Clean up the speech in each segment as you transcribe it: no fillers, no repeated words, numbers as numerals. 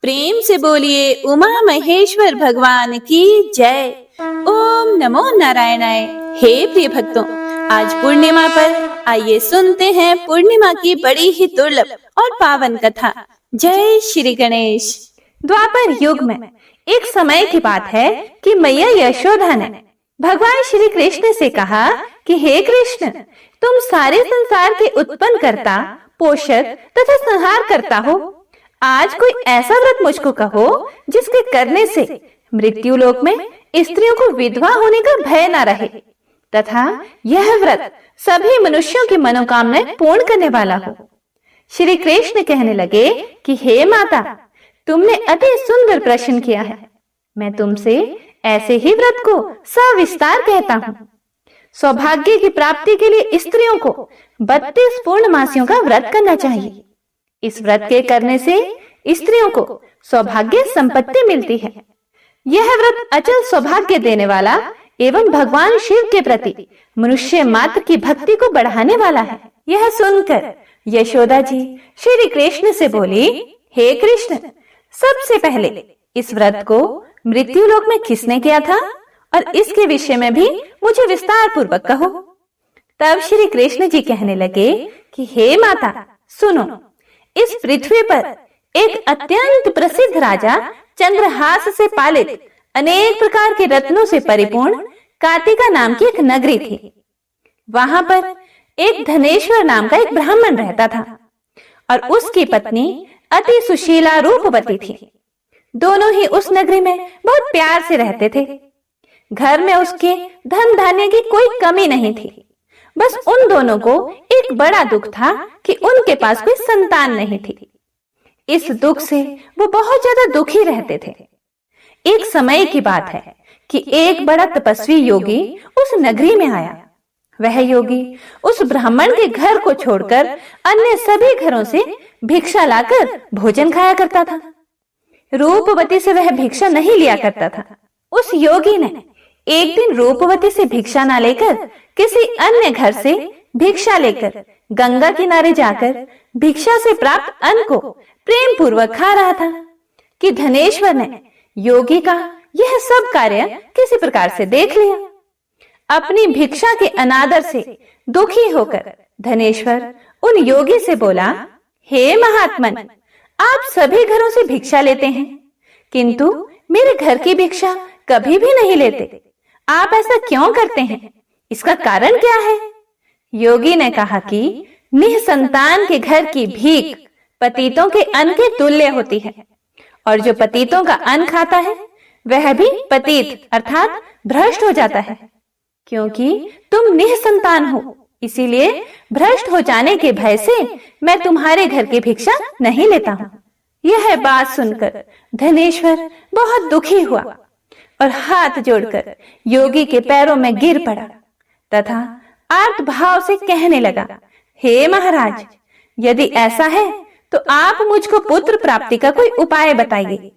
प्रेम से बोलिए उमा महेश्वर भगवान की जय। ओम नमो नारायणाय। हे प्रिय भक्तों, आज पूर्णिमा पर आइए सुनते हैं पूर्णिमा की बड़ी ही दुर्लभ और पावन कथा। जय श्री गणेश। द्वापर युग में एक समय की बात है कि मैया यशोदा ने भगवान श्री कृष्ण से कहा कि हे कृष्ण, तुम सारे संसार के उत्पन्न करता, पोषक तथा संहार करता हो। आज कोई ऐसा व्रत मुझको कहो जिसके करने से मृत्यु लोक में स्त्रियों को विधवा होने का भय न रहे तथा यह व्रत सभी मनुष्यों की मनोकामनाएं पूर्ण करने वाला हो। श्री कृष्ण कहने लगे कि हे माता, तुमने अति सुंदर प्रश्न किया है। मैं तुमसे ऐसे ही व्रत को सविस्तार कहता हूँ। सौभाग्य की प्राप्ति के लिए स्त्रियों को 32 पूर्णमासियों का व्रत करना चाहिए। इस व्रत के करने से स्त्रियों को सौभाग्य संपत्ति मिलती है। यह व्रत अचल सौभाग्य देने वाला एवं भगवान शिव के प्रति मनुष्य मात्र की भक्ति को बढ़ाने वाला है। यह सुनकर यशोदा जी श्री कृष्ण से बोली, हे कृष्ण, सबसे पहले इस व्रत को मृत्यु लोक में किसने किया था और इसके विषय में भी मुझे विस्तार पूर्वक कहो। तब श्री कृष्ण जी कहने लगे कि हे माता, सुनो। इस पृथ्वी पर एक अत्यंत प्रसिद्ध राजा चंद्रहास से पालित अनेक प्रकार के रत्नों से परिपूर्ण कार्तिका नाम की एक नगरी थी। वहां पर एक धनेश्वर नाम का एक ब्राह्मण रहता था और उसकी पत्नी अति सुशीला रूपवती थी। दोनों ही उस नगरी में बहुत प्यार से रहते थे। घर में उसके धन धान्य की कोई कमी नहीं थी। बस उन दोनों को एक बड़ा दुख था कि उनके पास कोई संतान नहीं थी। इस दुख से वो बहुत ज्यादा दुखी रहते थे। एक समय की बात है कि एक बड़ा तपस्वी योगी उस नगरी में आया। वह योगी उस ब्राह्मण के घर को छोड़कर अन्य सभी घरों से भिक्षा लाकर भोजन खाया करता था। रूपवती से वह भिक्षा नहीं लिया करता था। उस योगी ने एक दिन रूपवती से भिक्षा ना लेकर किसी अन्य घर से भिक्षा लेकर गंगा किनारे जाकर भिक्षा से प्राप्त अन्न को प्रेम पूर्वक खा रहा था कि धनेश्वर ने योगी का यह सब कार्य किसी प्रकार से देख लिया। अपनी भिक्षा के अनादर से दुखी होकर धनेश्वर उन योगी से बोला, हे महात्मन, आप सभी घरों से भिक्षा लेते हैं किंतु मेरे घर की भिक्षा कभी भी नहीं लेते। आप ऐसा क्यों करते हैं? इसका कारण क्या है? योगी ने कहा कि निःसंतान के घर की भीख पतितों के अन्न के तुल्य होती है और जो पतितों का अन्न खाता है वह भी पतित अर्थात भ्रष्ट हो जाता है। क्योंकि तुम निःसंतान हो, इसीलिए भ्रष्ट हो जाने के भय से मैं तुम्हारे घर की भिक्षा नहीं लेता हूँ। यह बात सुनकर धनेश्वर बहुत दुखी हुआ और हाथ जोड़कर योगी के पैरों में गिर पड़ा तथा आर्त भाव से कहने लगा, हे महाराज, यदि ऐसा है तो आप मुझको पुत्र प्राप्ति का कोई उपाय बताइए।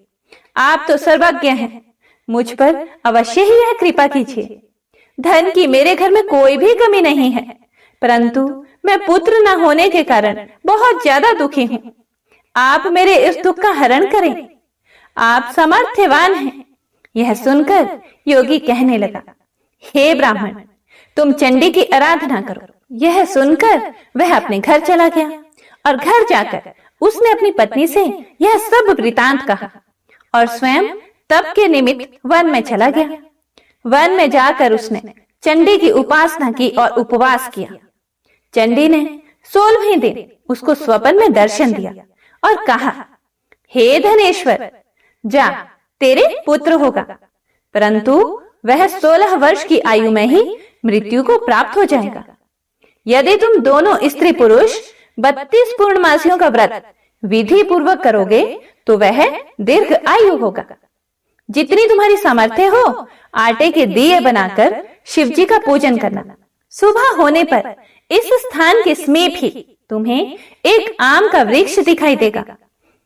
आप तो सर्वज्ञ हैं, मुझ पर अवश्य ही यह कृपा कीजिए। धन की मेरे घर में कोई भी कमी नहीं है, परंतु मैं पुत्र न होने के कारण बहुत ज्यादा दुखी हूँ। आप मेरे इस दुख का हरण करें। आप समर्थवान हैं। यह सुनकर योगी कहने लगा, हे ब्राह्मण, तुम चंडी की आराधना करो। यह सुनकर वह अपने घर चला गया और घर जाकर उसने अपनी पत्नी से यह सब वृतांत कहा और स्वयं तप के निमित्त वन में चला गया। वन में जाकर उसने चंडी की उपासना की और उपवास किया। चंडी ने 16वें दिन उसको स्वप्न में दर्शन दिया और कहा, हे धनेश्वर, जा, तेरे पुत्र होगा, परंतु वह 16 वर्ष की आयु में ही मृत्यु को प्राप्त हो जाएगा। यदि तुम दोनों स्त्री पुरुष 32 पूर्णमासियों का व्रत विधि पूर्वक करोगे तो वह दीर्घ आयु होगा। जितनी तुम्हारी सामर्थ्य हो, आटे के दिए बनाकर शिव जी का पूजन करना। सुबह होने पर इस स्थान के समीप ही तुम्हें एक आम का वृक्ष दिखाई देगा।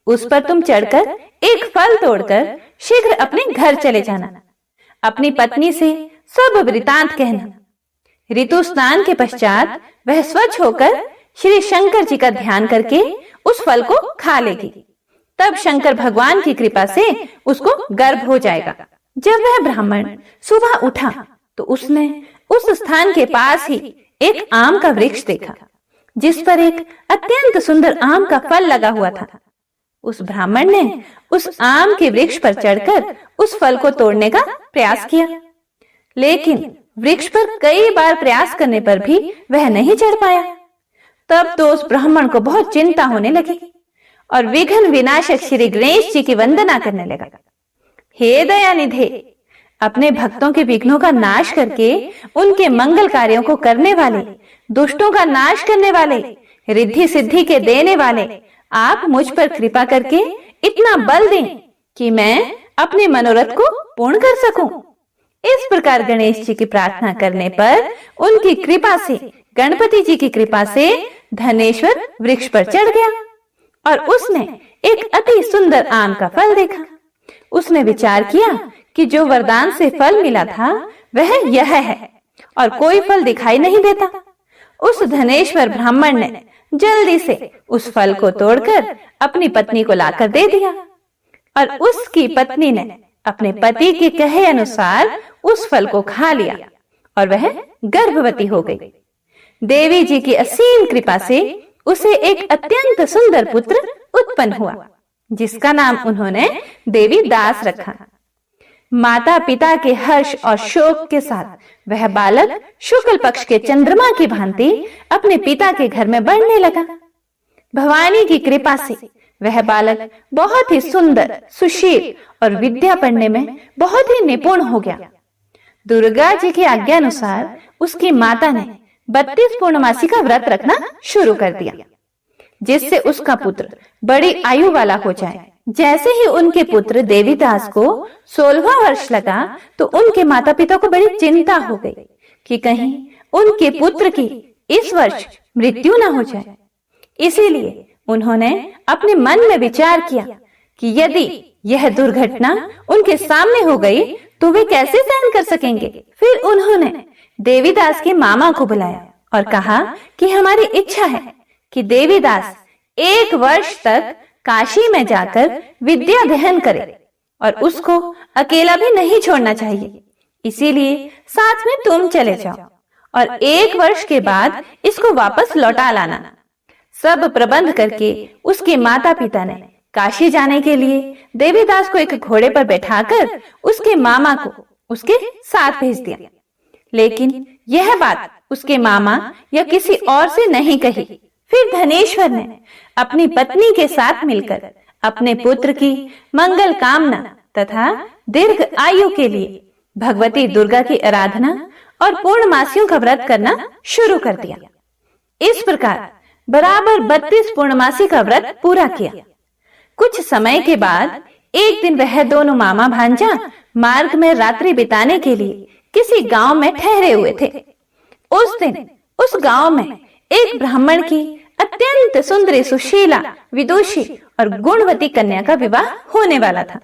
उस पर तुम चढ़कर एक फल तोड़कर शीघ्र अपने घर चले जाना। अपनी पत्नी से सब वृतांत कहना। ऋतु स्नान के पश्चात वह स्वच्छ होकर श्री शंकर जी का ध्यान करके उस फल को खा लेगी। तब शंकर भगवान की कृपा से उसको गर्भ हो जाएगा। जब वह ब्राह्मण सुबह उठा तो उसने उस स्थान के पास ही एक आम का वृक्ष देखा, जिस पर एक अत्यंत सुंदर आम का फल लगा हुआ था। उस ब्राह्मण ने उस आम के वृक्ष पर चढ़कर उस फल को तोड़ने का प्रयास किया, लेकिन वृक्ष पर कई बार प्रयास करने पर भी वह नहीं चढ़ पाया। तब तो उस ब्राह्मण को बहुत चिंता होने लगी और विघ्न विनाशक श्री गणेश जी की वंदना करने लगा। हे दयानिधे, अपने भक्तों के विघ्नों का नाश करके उनके मंगल कार्यों को करने वाले, दुष्टों का नाश करने वाले, रिद्धि सिद्धि के देने वाले, आप मुझ पर कृपा करके इतना बल दें कि मैं अपने मनोरथ को पूर्ण कर सकूं। इस प्रकार गणेश जी की प्रार्थना करने पर उनकी कृपा से, गणपति जी की कृपा से धनेश्वर वृक्ष पर चढ़ गया और उसने एक अति सुंदर आम का फल देखा। उसने विचार किया कि जो वरदान से फल मिला था वह यह है और कोई फल दिखाई नहीं देता। उस धनेश्वर ब्राह्मण ने जल्दी से उस फल को तोड़कर अपनी पत्नी को लाकर दे दिया और उसकी पत्नी ने अपने पति के कहे अनुसार उस फल को खा लिया और वह गर्भवती हो गई। देवी जी की असीम कृपा से उसे एक अत्यंत सुंदर पुत्र उत्पन्न हुआ, जिसका नाम उन्होंने देवी दास रखा। माता पिता के हर्ष और शोक के साथ वह बालक शुक्ल पक्ष के चंद्रमा की भांति अपने पिता के घर में बढ़ने लगा। भवानी की कृपा से वह बालक बहुत ही सुंदर, सुशील और विद्या पढ़ने में बहुत ही निपुण हो गया। दुर्गा जी की आज्ञा अनुसार उसकी माता ने 32 पूर्णमासी का व्रत रखना शुरू कर दिया, जिससे उसका पुत्र बड़ी आयु वाला हो जाए। जैसे ही उनके पुत्र देवीदास को 16वां वर्ष लगा तो उनके माता पिता को बड़ी चिंता हो गई कि कहीं उनके पुत्र की इस वर्ष मृत्यु न हो जाए। इसीलिए उन्होंने अपने मन में विचार किया कि यदि यह दुर्घटना उनके सामने हो गई तो वे कैसे सहन कर सकेंगे। फिर उन्होंने देवीदास के मामा को बुलाया और कहा कि हमारी इच्छा है कि देवीदास 1 वर्ष तक काशी में जाकर विद्या अध्ययन करे और उसको अकेला भी नहीं छोड़ना चाहिए। इसीलिए साथ में तुम चले जाओ और 1 वर्ष के बाद इसको वापस लौटा लाना। सब प्रबंध करके उसके माता पिता ने काशी जाने के लिए देवीदास को एक घोड़े पर बैठाकर उसके मामा को उसके साथ भेज दिया। लेकिन यह बात उसके मामा या किसी और से नहीं कही। फिर धनेश्वर ने अपनी पत्नी के साथ मिलकर अपने पुत्र की मंगल कामना तथा दीर्घ आयु के लिए भगवती दुर्गा की आराधना और पूर्णमासियों का व्रत करना शुरू कर दिया। इस प्रकार बराबर 32 पूर्णमासी का व्रत पूरा किया। कुछ समय के बाद एक दिन वह दोनों मामा भांजा मार्ग में रात्रि बिताने के लिए किसी गांव में ठहरे हुए थे। उस दिन उस गांव में एक ब्राह्मण की अत्यंत सुंदरी, सुशीला, विदुषी और गुणवती कन्या का विवाह होने वाला था।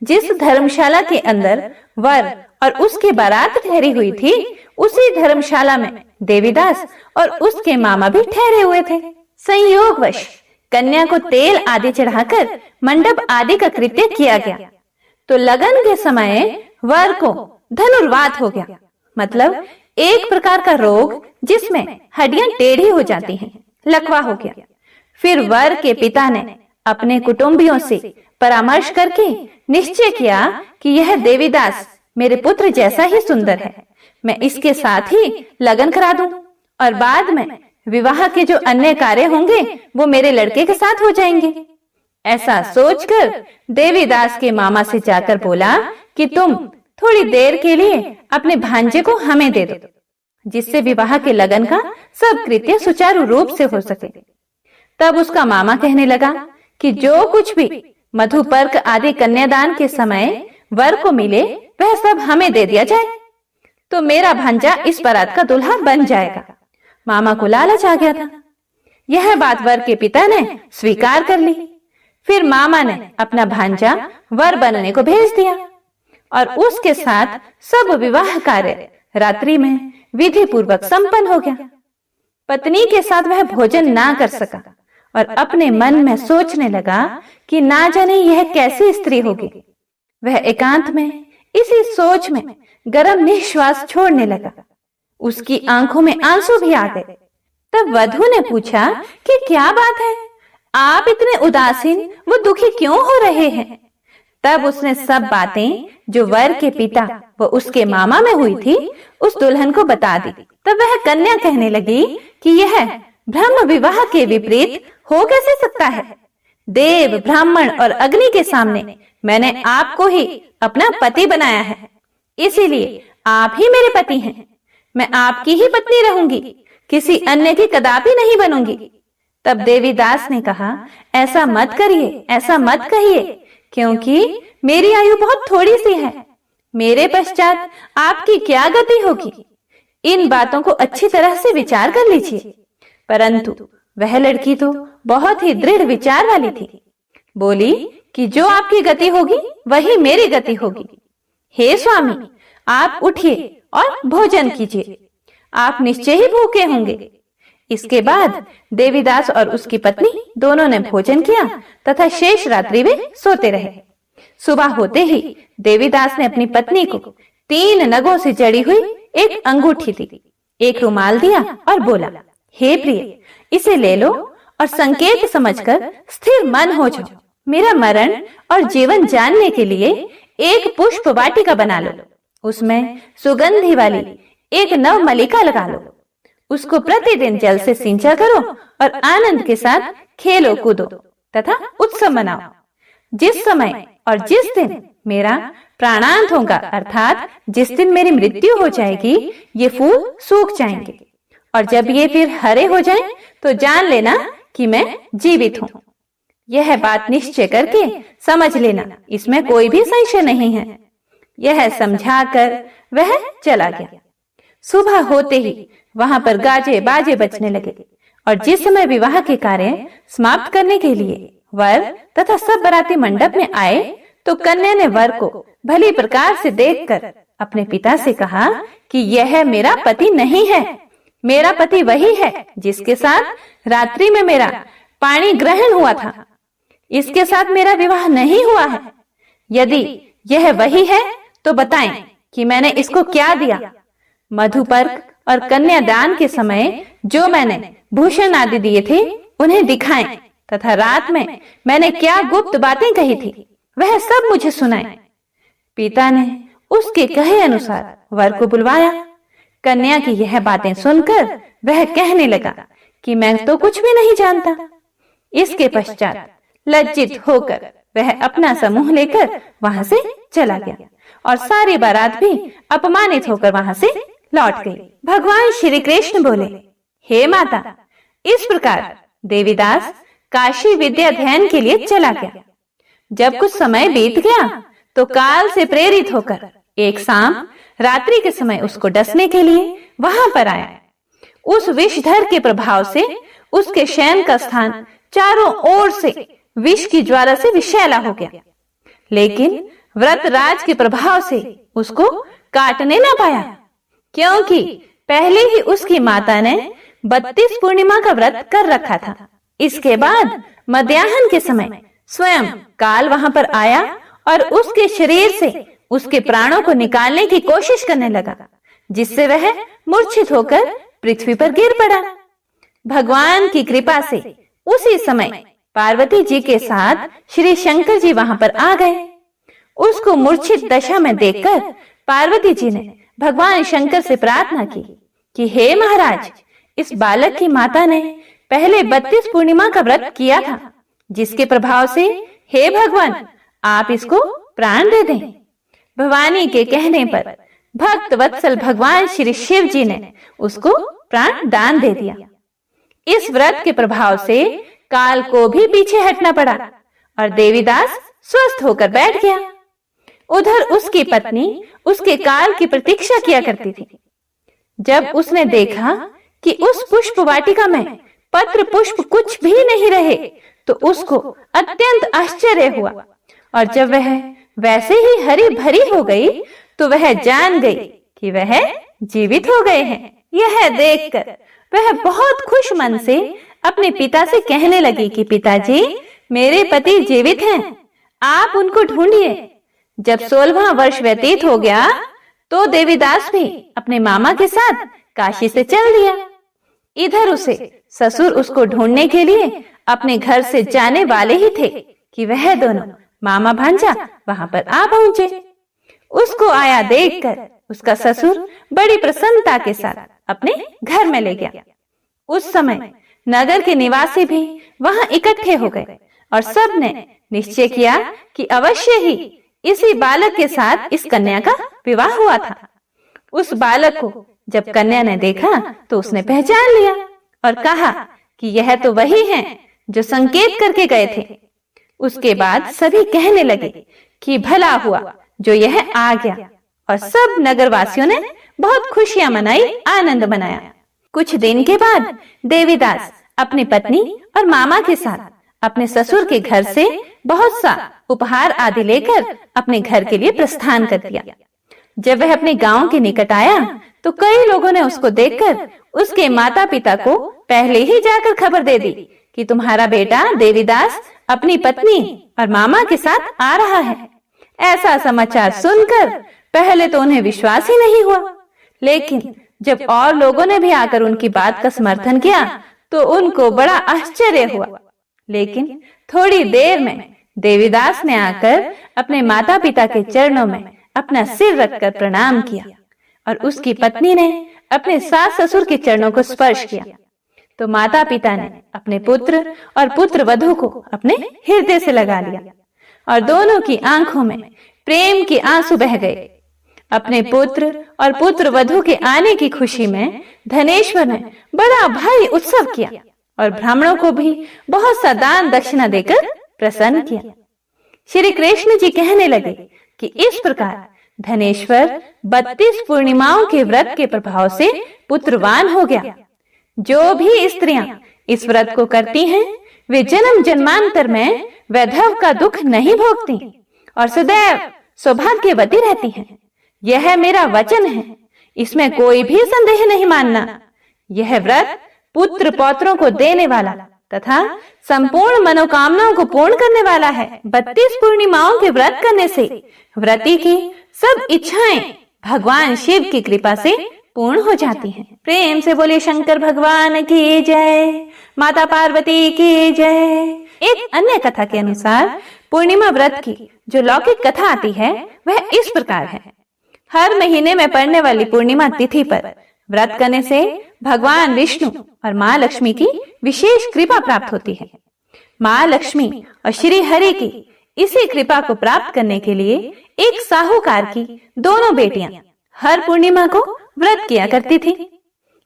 जिस धर्मशाला के अंदर वर और उसकी बारात ठहरी हुई थी, उसी धर्मशाला में देवीदास और उसके मामा भी ठहरे हुए थे। संयोगवश कन्या को तेल आदि चढ़ाकर मंडप आदि का कृत्य किया गया तो लगन के समय वर को धनुर्वात हो गया, मतलब एक प्रकार का रोग जिसमें हड्डियां टेढ़ी हो जाती हैं, लकवा हो गया। फिर वर के पिता ने अपने कुटुंबियों से परामर्श करके निश्चय किया कि यह देवीदास मेरे पुत्र जैसा ही सुंदर है, मैं इसके साथ ही लगन करा दूं और बाद में विवाह के जो अन्य कार्य होंगे वो मेरे लड़के के साथ हो जाएंगे। ऐसा सोचकर देवीदास के मामा से जाकर बोला कि तुम थोड़ी देर के लिए अपने भांजे को हमें दे दो, जिससे विवाह के लगन का सब कृत्य सुचारू रूप से हो सके। तब उसका मामा कहने लगा कि जो कुछ भी मधुपर्क आदि कन्यादान के समय वर को मिले वह सब हमें दे दिया जाए, तो मेरा भांजा इस बारात का दूल्हा बन जाएगा। मामा को लालच आ गया था। यह बात वर के पिता ने स्वीकार कर ली। फिर मामा ने अपना भांजा वर बनने को भेज दिया और उसके साथ सब विवाह कार्य रात्रि में विधि पूर्वक संपन्न हो गया। पत्नी के साथ वह भोजन ना कर सका और अपने मन में सोचने लगा कि ना जाने यह कैसी स्त्री होगी। वह एकांत में इसी सोच में गरम निश्वास छोड़ने लगा। उसकी आंखों में आंसू भी आ गए। तब वधू ने पूछा कि क्या बात है, आप इतने उदासीन व दुखी क्यों हो रहे हैं? तब उसने सब बातें जो वर के पिता व उसके मामा में हुई थी उस दुल्हन को बता दी। तब वह कन्या कहने लगी कि यह ब्रह्म विवाह के विपरीत हो कैसे सकता है? देव, ब्राह्मण और अग्नि के सामने मैंने आपको ही अपना पति बनाया है, इसीलिए आप ही मेरे पति हैं। मैं आपकी ही पत्नी रहूंगी, किसी अन्य की कदापि नहीं बनूंगी। तब देवीदास ने कहा, ऐसा मत करिए, ऐसा मत कहिए, क्योंकि मेरी आयु बहुत थोड़ी सी है। मेरे पश्चात आपकी क्या गति होगी? इन बातों को अच्छी तरह से विचार कर लीजिए। परंतु वह लड़की तो बहुत ही दृढ़ विचार वाली थी। बोली कि जो आपकी गति होगी वही मेरी गति होगी। हे स्वामी, आप उठिए और भोजन कीजिए, आप निश्चय ही भूखे होंगे। इसके बाद देवीदास और उसकी पत्नी दोनों ने भोजन किया तथा शेष रात्रि में सोते रहे। सुबह होते ही देवीदास ने अपनी पत्नी को 3 नगों से जड़ी हुई एक अंगूठी दी, एक रुमाल दिया और बोला, हे प्रिय, इसे ले लो और संकेत समझकर स्थिर मन हो जाओ। मेरा मरण और जीवन जानने के लिए एक पुष्प वाटिका बना लो, उसमें सुगंधी वाली एक नव मलिका लगा लो। उसको प्रतिदिन जल से सिंचा करो और आनंद के साथ खेलो कूदो तथा उत्सव मनाओ। जिस समय और जिस दिन मेरा प्राणांत होगा, अर्थात जिस दिन मेरी मृत्यु हो जाएगी, ये फूल सूख जाएंगे और जब ये फिर हरे हो जाएं, तो जान लेना कि मैं जीवित हूँ। यह बात निश्चय करके समझ लेना, इसमें कोई भी संशय नहीं है। यह समझाकर वह चला गया। सुबह होते ही वहां पर गाजे बाजे बजने लगे और जिस समय विवाह के कार्य समाप्त करने के लिए वर तथा सब बाराती मंडप में आए, तो कन्या ने वर को भली प्रकार से देखकर अपने पिता से कहा कि यह मेरा पति नहीं है। मेरा पति वही है जिसके साथ रात्रि में मेरा पाणी ग्रहण हुआ था। इसके साथ मेरा विवाह नहीं हुआ है। यदि यह वही है तो बताएं कि मैंने इसको क्या दिया। मधुपर्क और कन्यादान के समय जो मैंने भूषण आदि दिए थे उन्हें दिखाएं तथा रात में मैंने क्या गुप्त बातें कही थी वह सब मुझे सुनाएं। पिता ने उसके कहे अनुसार वर को बुलवाया। कन्या की यह बातें सुनकर वह कहने लगा कि मैं तो कुछ भी नहीं जानता। इसके पश्चात लज्जित होकर वह अपना समूह लेकर वहां से चला गया और सारी बारात भी अपमानित होकर वहां से लौट गई। भगवान श्री कृष्ण बोले, हे माता, इस प्रकार देवीदास काशी विद्या अध्ययन के लिए चला गया। जब कुछ समय बीत गया तो काल से प्रेरित होकर एक सांप रात्रि के समय उसको डसने के लिए वहां पर आया। उस विषधर के प्रभाव से उसके शयन का स्थान चारों ओर से विष की ज्वाला से विषैला हो गया, लेकिन व्रतराज के प्रभाव से उसको काटने न पाया, क्योंकि पहले ही उसकी माता ने 32 पूर्णिमा का व्रत कर रखा था। इसके बाद मध्याह्न के समय स्वयं काल वहां पर आया और उसके शरीर से उसके प्राणों को निकालने की कोशिश करने लगा, जिससे वह मूर्छित होकर पृथ्वी पर गिर पड़ा। भगवान की कृपा से उसी समय पार्वती जी के साथ श्री शंकर जी वहां पर आ गए। उसको मूर्छित दशा में देखकर पार्वती जी ने भगवान शंकर से प्रार्थना की कि हे महाराज, इस बालक की माता ने पहले 32 पूर्णिमा का व्रत किया था, जिसके प्रभाव से हे भगवान आप इसको प्राण दे दें। भवानी के कहने पर भक्त वत्सल भगवान श्री शिव जी ने उसको प्राण दान दे दिया। इस व्रत के प्रभाव से काल को भी पीछे हटना पड़ा और देवीदास स्वस्थ होकर बैठ गया। उधर उसकी पत्नी उसके काल की प्रतीक्षा किया करती थी। जब उसने देखा कि उस पुष्प वाटिका में पत्र पुष्प कुछ भी नहीं रहे, तो उसको अत्यंत आश्चर्य हुआ और जब वह वैसे ही हरी भरी हो गई, तो वह जान गई कि वह जीवित हो गए हैं। यह देखकर वह बहुत खुश मन से अपने पिता से कहने लगी कि पिताजी, मेरे पति जीवित हैं, आप उनको ढूंढिए। जब 16वां वर्ष व्यतीत हो गया तो देवीदास भी अपने मामा के साथ काशी से चल दिया। इधर उसे ससुर उसको ढूंढने के लिए अपने घर से जाने वाले ही थे कि वह दोनों मामा भांजा वहां पर आ पहुंचे। उसको आया देखकर उसका ससुर बड़ी प्रसन्नता के साथ अपने घर में ले गया। उस समय नगर के निवासी भी वहां इकट्ठे हो गए और सब ने निश्चय किया कि अवश्य ही इसी बालक के साथ इस कन्या का विवाह हुआ था। उस बालक को जब कन्या ने देखा तो उसने पहचान लिया और कहा कि यह तो वही है जो संकेत करके गए थे। उसके बाद सभी कहने लगे कि भला हुआ जो यह आ गया, और सब नगरवासियों ने बहुत खुशियां मनाई, आनंद मनाया। कुछ दिन के बाद देवीदास अपनी पत्नी और मामा के साथ अपने ससुर के घर से बहुत सा उपहार आदि लेकर अपने घर के लिए प्रस्थान कर दिया। जब वह अपने गांव के निकट आया तो कई लोगों ने उसको देखकर उसके माता पिता को पहले ही जाकर खबर दे दी कि तुम्हारा बेटा देवीदास अपनी पत्नी और मामा के साथ आ रहा है। ऐसा समाचार सुनकर पहले तो उन्हें विश्वास ही नहीं हुआ, लेकिन जब और लोगों ने भी आकर उनकी बात का समर्थन किया तो उनको बड़ा आश्चर्य हुआ। लेकिन थोड़ी देर में देवीदास ने आकर अपने माता पिता के चरणों में अपना सिर रखकर प्रणाम किया और उसकी पत्नी ने अपने सास ससुर के चरणों को स्पर्श किया। तो माता पिता ने अपने पुत्र और पुत्र वधू को अपने हृदय से लगा लिया और दोनों की आंखों में प्रेम के आंसू बह गए। अपने पुत्र और पुत्र वधू के आने की खुशी में धनेश्वर ने बड़ा भारी उत्सव किया और ब्राह्मणों को भी बहुत सा दान दक्षिणा देकर प्रसन्न किया। श्री कृष्ण जी कहने लगे कि इस प्रकार धनेश्वर 32 पूर्णिमाओं के व्रत के प्रभाव से पुत्रवान हो गया। जो भी स्त्रियां इस व्रत को करती हैं, वे जन्म जन्मांतर में वैधव का दुख नहीं भोगती और सदैव सौभाग्यवती रहती हैं। यह मेरा वचन है, इसमें कोई भी संदेह नहीं मानना। यह व्रत पुत्र पौत्रों को देने वाला तथा संपूर्ण मनोकामनाओं को पूर्ण करने वाला है। 32 पूर्णिमाओं के व्रत करने से व्रती की सब इच्छाएं भगवान शिव की कृपा से पूर्ण हो जाती हैं। प्रेम से बोले शंकर भगवान की जय, माता पार्वती की जय। एक अन्य कथा के अनुसार पूर्णिमा व्रत की जो लौकिक कथा आती है वह इस प्रकार है। हर महीने में पड़ने वाली पूर्णिमा तिथि पर व्रत करने से भगवान विष्णु और माँ लक्ष्मी की विशेष कृपा प्राप्त होती है। माँ लक्ष्मी और श्री हरि की इसी कृपा को प्राप्त करने के लिए एक साहूकार की दोनों बेटियां हर पूर्णिमा को व्रत किया करती थी।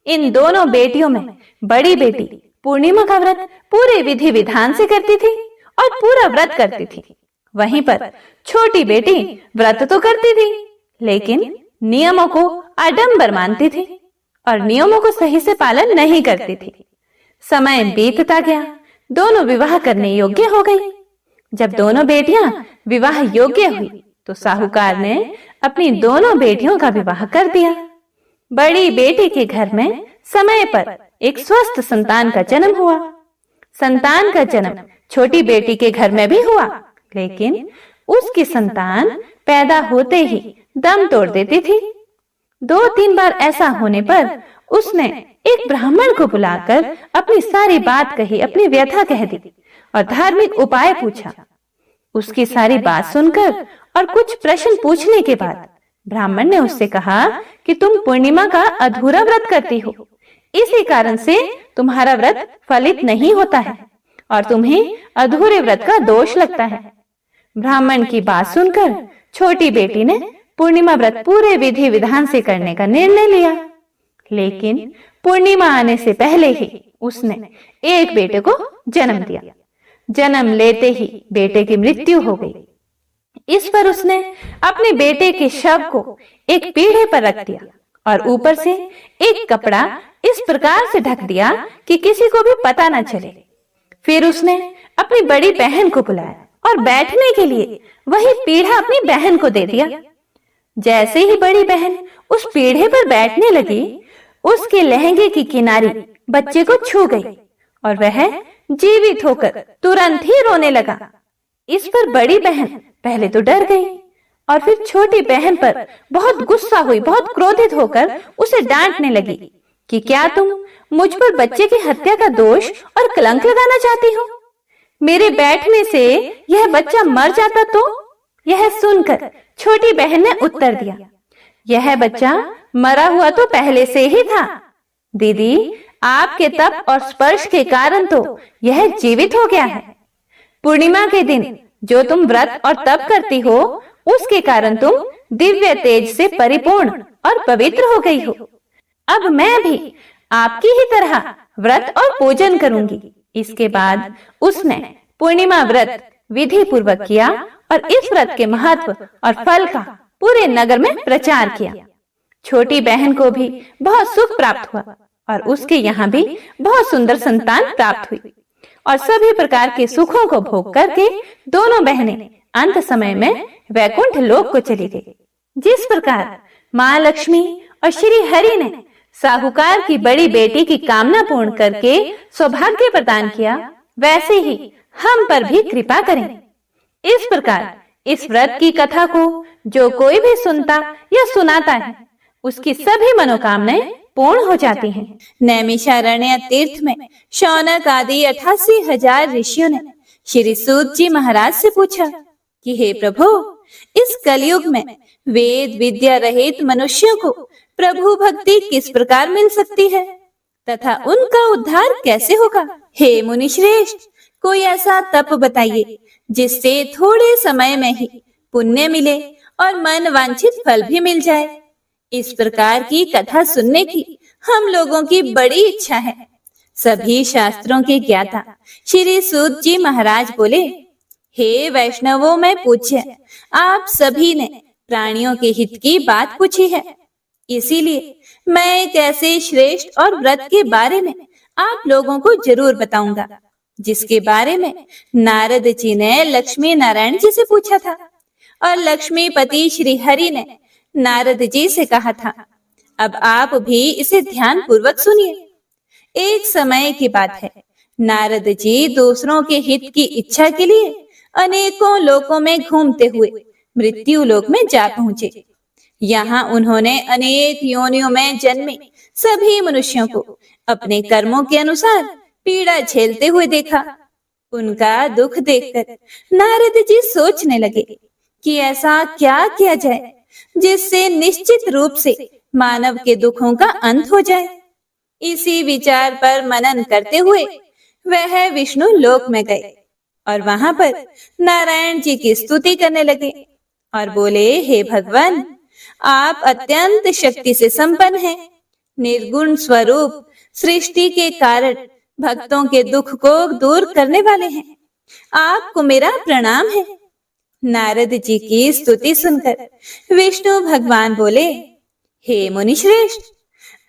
इन दोनों बेटियों में बड़ी बेटी पूर्णिमा का व्रत पूरे विधि विधान से करती थी और पूरा व्रत करती थी। वहीं पर छोटी बेटी व्रत तो करती थी, लेकिन नियमों को आडंबर मानती थी और नियमों को सही से पालन नहीं करती थी। समय बीतता गया, दोनों विवाह करने योग्य हो गई। जब दोनों बेटियां विवाह योग्य हुई तो साहूकार ने अपनी दोनों बेटियों का विवाह कर दिया। बड़ी बेटी के घर में समय पर एक स्वस्थ संतान का जन्म हुआ। संतान का जन्म छोटी बेटी के घर में भी हुआ, लेकिन उसकी संतान पैदा होते ही दम तोड़ देती थी। 2-3 बार ऐसा होने पर उसने एक ब्राह्मण को बुलाकर अपनी सारी बात कही, अपनी व्यथा कह दी और धार्मिक उपाय पूछा। उसकी सारी बात सुनकर और कुछ प्रश्न पूछने के बाद ब्राह्मण ने उससे कहा कि तुम पूर्णिमा का अधूरा व्रत करती हो, इसी कारण से तुम्हारा व्रत फलित नहीं होता है और तुम्हें अधूरे व्रत का दोष लगता है। ब्राह्मण की बात सुनकर छोटी बेटी ने पूर्णिमा व्रत पूरे विधि विधान से करने का निर्णय लिया, लेकिन पूर्णिमा आने से पहले ही उसने एक बेटे को जन्म दिया। जन्म लेते ही बेटे की मृत्यु हो गई। इस पर उसने अपने बेटे के शव को एक पीढ़े पर रख दिया और ऊपर से एक कपड़ा इस प्रकार से ढक दिया कि किसी को भी पता न चले। फिर उसने अपनी बड़ी बहन को बुलाया और बैठने के लिए वही पीढ़ा अपनी बहन को दे दिया। जैसे ही बड़ी बहन उस पीढ़े पर बैठने लगी, उसके लहंगे की किनारी बच्चे को छू गई और वह जीवित होकर तुरंत ही रोने लगा। इस पर बड़ी बहन पहले तो डर गई और फिर छोटी बहन पर बहुत गुस्सा हुई, बहुत क्रोधित होकर उसे डांटने लगी कि क्या तुम मुझ पर बच्चे की हत्या का दोष और कलंक लगाना चाहती हो? मेरे बैठने से यह बच्चा मर जाता तो? यह सुनकर छोटी बहन ने उत्तर दिया, यह बच्चा मरा हुआ तो पहले से ही था दीदी, आपके तप और स्पर्श के कारण तो यह जीवित हो गया है। पूर्णिमा के दिन जो तुम व्रत और तप करती हो, उसके कारण तुम दिव्य तेज से परिपूर्ण और पवित्र हो गई हो। अब मैं भी आपकी ही तरह व्रत और पूजन करूंगी। इसके बाद उसने पूर्णिमा व्रत विधि पूर्वक किया और इस व्रत के महत्व और फल का पूरे नगर में प्रचार किया। छोटी बहन को भी बहुत सुख प्राप्त हुआ और उसके यहाँ भी बहुत सुंदर संतान प्राप्त हुई और सभी प्रकार के सुखों को भोग करके दोनों बहनें अंत समय में वैकुंठ लोक को चली गई। जिस प्रकार माँ लक्ष्मी और श्री हरि ने साहूकार की बड़ी बेटी की कामना पूर्ण करके सौभाग्य प्रदान किया, वैसे ही हम पर भी कृपा करें। इस प्रकार इस व्रत की कथा को जो कोई भी सुनता या सुनाता है, उसकी सभी मनोकामनाएं पूर्ण हो जाती हैं। नैमिषारण्य तीर्थ में शौनक आदि 88,000 ऋषियों ने श्री सूत जी महाराज से पूछा कि हे प्रभु, इस कलयुग में वेद विद्या रहित मनुष्यों को प्रभु भक्ति किस प्रकार मिल सकती है तथा उनका उद्धार कैसे होगा? हे मुनि श्रेष्ठ, कोई ऐसा तप बताइए जिससे थोड़े समय में ही पुण्य मिले और मन वांछित फल भी मिल जाए। इस प्रकार की कथा सुनने की हम लोगों की बड़ी इच्छा है। सभी शास्त्रों के ज्ञाता श्री सूत जी महाराज बोले, हे वैष्णवों में पूज्य, आप सभी ने प्राणियों के हित की बात पूछी है, इसीलिए मैं एक ऐसे श्रेष्ठ और व्रत के बारे में आप लोगों को जरूर बताऊंगा, जिसके बारे में नारद जी ने लक्ष्मी नारायण जी से पूछा था और लक्ष्मीपति श्री हरि ने नारद जी से कहा था। अब आप भी इसे ध्यान पूर्वक सुनिए। एक समय की बात है, नारद जी दूसरों के हित की इच्छा के लिए अनेकों लोकों में घूमते हुए मृत्यु लोक में जा पहुंचे। यहाँ उन्होंने अनेक योनियों में जन्मे सभी मनुष्यों को अपने कर्मों के अनुसार पीड़ा झेलते हुए देखा। उनका दुख देखकर नारद जी सोचने लगे कि ऐसा क्या किया जाए जिससे निश्चित रूप से मानव के दुखों का अंत हो जाए। इसी विचार पर मनन करते हुए वह विष्णु लोक में गए और वहां पर नारायण जी की स्तुति करने लगे और बोले, हे भगवान, आप अत्यंत शक्ति से संपन्न हैं, निर्गुण स्वरूप, सृष्टि के कारण भक्तों के दुख को दूर करने वाले हैं। आपको मेरा प्रणाम है। नारद जी की स्तुति सुनकर विष्णु भगवान बोले, हे मुनि श्रेष्ठ,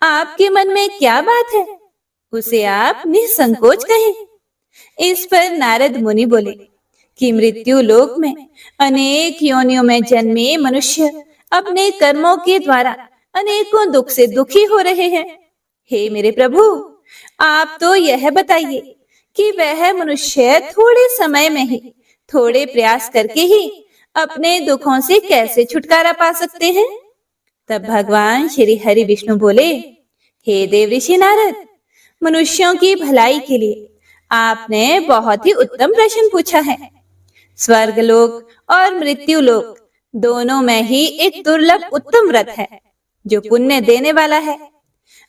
आपके मन में क्या बात है, उसे आप निसंकोच कहें। इस पर नारद मुनि बोले कि मृत्यु लोक में अनेक योनियों में जन्मे मनुष्य अपने कर्मों के द्वारा अनेकों दुख से दुखी हो रहे हैं। हे मेरे प्रभु, आप तो यह बताइए कि वह मनुष्य थोड़े समय में ही, थोड़े प्रयास करके ही अपने दुखों से कैसे छुटकारा पा सकते हैं? तब भगवान श्री हरि विष्णु बोले, हे देवऋषि नारद, मनुष्यों की भलाई के लिए आपने बहुत ही उत्तम प्रश्न पूछा है। स्वर्ग लोक और मृत्यु लोक दोनों में ही एक दुर्लभ उत्तम व्रत है जो पुण्य देने वाला है।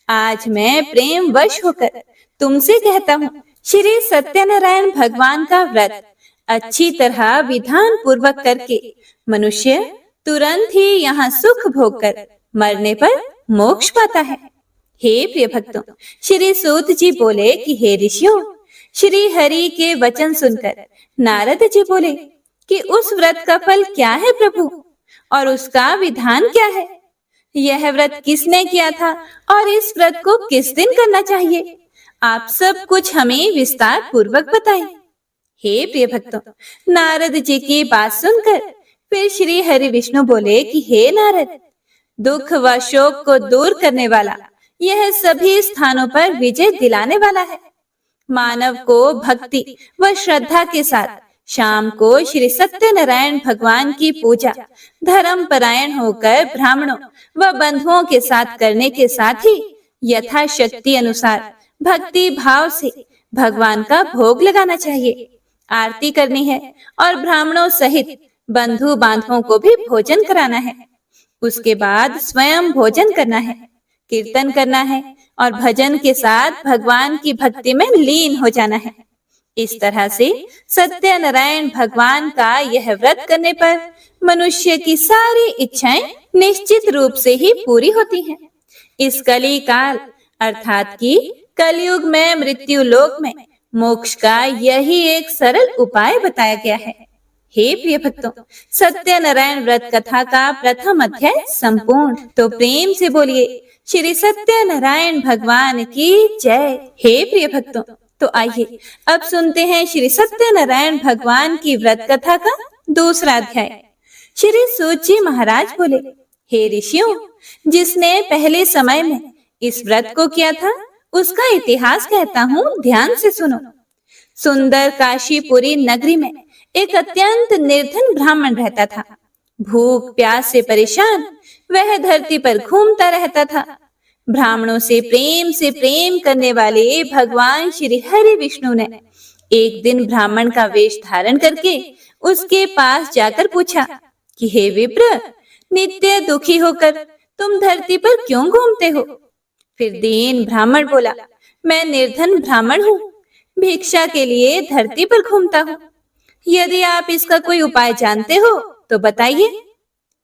आज मैं प्रेम वश होकर तुमसे कहता हूँ, श्री सत्यनारायण भगवान का व्रत अच्छी तरह विधान पूर्वक करके मनुष्य तुरंत ही यहाँ सुख भोग कर मरने पर मोक्ष पाता है। हे प्रिय भक्तों, श्री सूत जी बोले कि हे ऋषियों, श्री हरि के वचन सुनकर नारद जी बोले कि उस व्रत का फल क्या है प्रभु, और उसका विधान क्या है? यह व्रत किसने किया था और इस व्रत को किस दिन करना चाहिए? आप सब कुछ हमें विस्तार पूर्वक बताएं। हे प्रिय भक्तों, नारद जी की बात सुनकर फिर श्री हरि विष्णु बोले कि हे नारद, दुख व शोक को दूर करने वाला, यह सभी स्थानों पर विजय दिलाने वाला है। मानव को भक्ति व श्रद्धा के साथ शाम को श्री सत्यनारायण भगवान की पूजा धर्म परायण होकर ब्राह्मणों व बंधुओं के साथ करने के साथ ही यथाशक्ति अनुसार भक्ति भाव से भगवान का भोग लगाना चाहिए। आरती करनी है और ब्राह्मणों सहित बंधु बांधवों को भी भोजन कराना है। उसके बाद स्वयं भोजन करना है, कीर्तन करना है और भजन के साथ भगवान की भक्ति में लीन हो जाना है। इस तरह से सत्यनारायण भगवान का यह व्रत करने पर मनुष्य की सारी इच्छाएं निश्चित रूप से ही पूरी होती हैं। इस कली काल अर्थात कि कलयुग में मृत्यु लोक में मोक्ष का यही एक सरल उपाय बताया गया है। हे प्रिय भक्तों, सत्यनारायण व्रत कथा का प्रथम अध्याय संपूर्ण। तो प्रेम से बोलिए श्री सत्यनारायण भगवान की जय। हे प्रिय भक्तों, तो आइए अब सुनते हैं श्री सत्यनारायण भगवान की व्रत कथा का दूसरा अध्याय। श्री सूत जी महाराज बोले, हे ऋषियों, जिसने पहले समय में इस व्रत को किया था उसका इतिहास कहता हूँ, ध्यान से सुनो। सुंदर काशीपुरी नगरी में एक अत्यंत निर्धन ब्राह्मण रहता था। भूख प्यास से परेशान वह धरती पर घूमता रहता था। ब्राह्मणों से प्रेम करने वाले भगवान श्री हरि विष्णु ने एक दिन ब्राह्मण का वेश धारण करके उसके पास जाकर पूछा कि हे विप्र, नित्य दुखी होकर तुम धरती पर क्यों घूमते हो? फिर दीन ब्राह्मण बोला, मैं निर्धन ब्राह्मण हूँ, भिक्षा के लिए धरती पर घूमता हूँ। यदि आप इसका कोई उपाय जानते हो तो बताइए।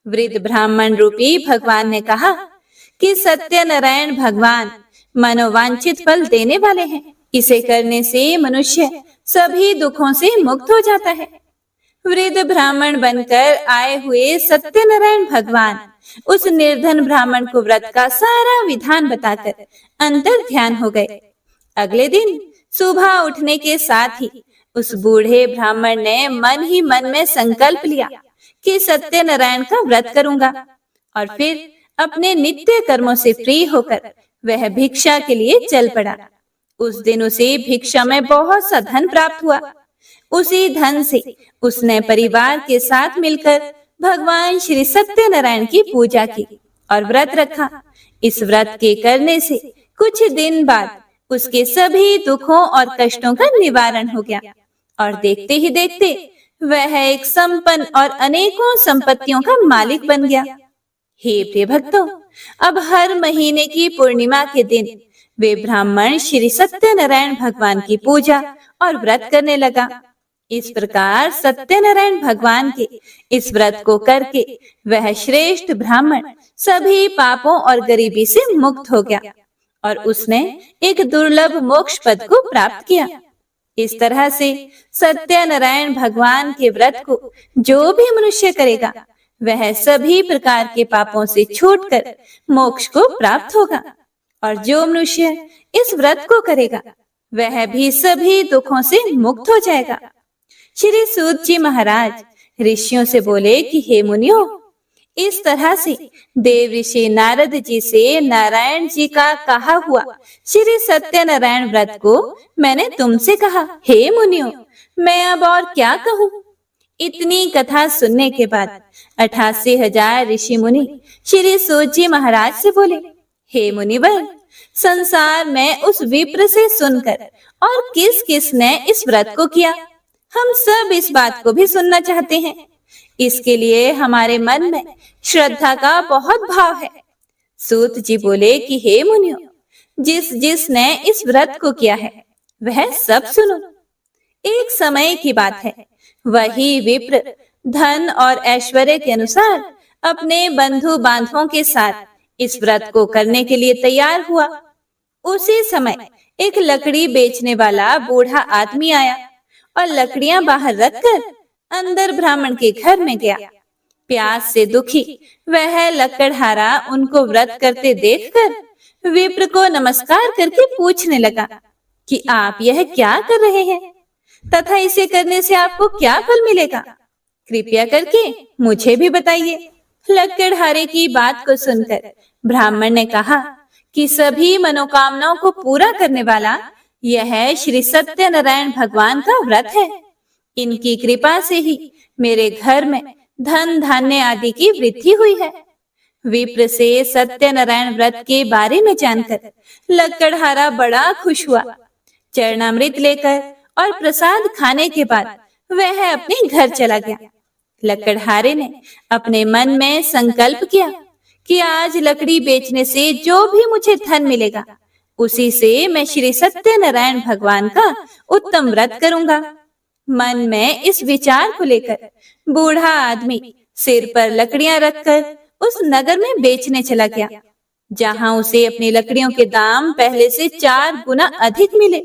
वृद्ध ब्राह्मण रूपी भगवान ने कहा कि सत्यनारायण भगवान मनोवांछित फल देने वाले हैं। इसे करने से मनुष्य सभी दुखों से मुक्त हो जाता है। वृद्ध ब्राह्मण बनकर आए हुए सत्यनारायण भगवान उस निर्धन ब्राह्मण को व्रत का सारा विधान बताकर अंतर ध्यान हो गए। अगले दिन सुबह उठने के साथ ही उस बूढ़े ब्राह्मण ने मन ही मन में संकल्प लिया कि सत्यनारायण का व्रत करूंगा, और फिर अपने नित्य कर्मों से फ्री होकर वह भिक्षा के लिए चल पड़ा। उस दिन उसे भिक्षा में बहुत सा धन प्राप्त हुआ। उसी धन से उसने परिवार के साथ मिलकर भगवान श्री सत्यनारायण की पूजा की और व्रत रखा। इस व्रत के करने से कुछ दिन बाद उसके सभी दुखों और कष्टों का निवारण हो गया और देखते ही देखते वह एक संपन्न और अनेकों संपत्तियों का मालिक बन गया। हे प्रिय भक्तों, अब हर महीने की पूर्णिमा के दिन वे ब्राह्मण श्री सत्यनारायण भगवान की पूजा और व्रत करने लगा। इस प्रकार सत्यनारायण भगवान के इस व्रत को करके वह श्रेष्ठ ब्राह्मण सभी पापों और गरीबी से मुक्त हो गया और उसने एक दुर्लभ मोक्ष पद को प्राप्त किया। इस तरह से सत्यनारायण भगवान के व्रत को जो भी मनुष्य करेगा वह सभी प्रकार के पापों से छूटकर मोक्ष को प्राप्त होगा, और जो मनुष्य इस व्रत को करेगा वह भी सभी दुखों से मुक्त हो जाएगा। श्री सूत जी महाराज ऋषियों से बोले कि हे मुनियों, इस तरह से देव ऋषि नारद जी से नारायण जी का कहा हुआ श्री सत्यनारायण व्रत को मैंने तुमसे कहा। हे मुनियों, मैं अब और क्या कहूँ? इतनी कथा सुनने के बाद 88,000 ऋषि मुनि श्री सूत जी महाराज से बोले, हे मुनिवर, संसार में उस विप्र से सुनकर और किस किस ने इस व्रत को किया, हम सब इस बात को भी सुनना चाहते हैं। इसके लिए हमारे मन में श्रद्धा का बहुत भाव है। सूत जी बोले कि हे मुनियों, जिस जिसने इस व्रत को किया है वह सब सुनो। एक समय की बात है, वही विप्र धन और ऐश्वर्य के अनुसार अपने बंधु बांधवों के साथ इस व्रत को करने के लिए तैयार हुआ। उसी समय एक लकड़ी बेचने वाला बूढ़ा आदमी आया और लकड़ियां बाहर रखकर अंदर ब्राह्मण के घर में गया। प्यास से दुखी वह लकड़हारा उनको व्रत करते देखकर विप्र को नमस्कार करके पूछने लगा कि आप यह क्या कर रहे हैं तथा इसे करने से आपको क्या फल मिलेगा? कृपया करके मुझे भी बताइए। लकड़हारे की बात को सुनकर ब्राह्मण ने कहा कि सभी मनोकामनाओं को पूरा करने वाला यह श्री सत्यनारायण भगवान का व्रत है। इनकी कृपा से ही मेरे घर में धन धान्य आदि की वृद्धि हुई है। विप्र से सत्यनारायण व्रत के बारे में जानकर लक्कड़हारा बड़ा खुश हुआ। चरणामृत लेकर और प्रसाद खाने के बाद वह अपने घर चला गया। लक्कड़हारे ने अपने मन में संकल्प किया कि आज लकड़ी बेचने से जो भी मुझे धन मिलेगा उसी से मैं श्री सत्यनारायण भगवान का उत्तम व्रत करूंगा। मन में इस विचार को लेकर बूढ़ा आदमी सिर पर लकड़ियां रखकर उस नगर में बेचने चला गया, जहां उसे अपनी लकड़ियों के दाम पहले से 4 गुना अधिक मिले।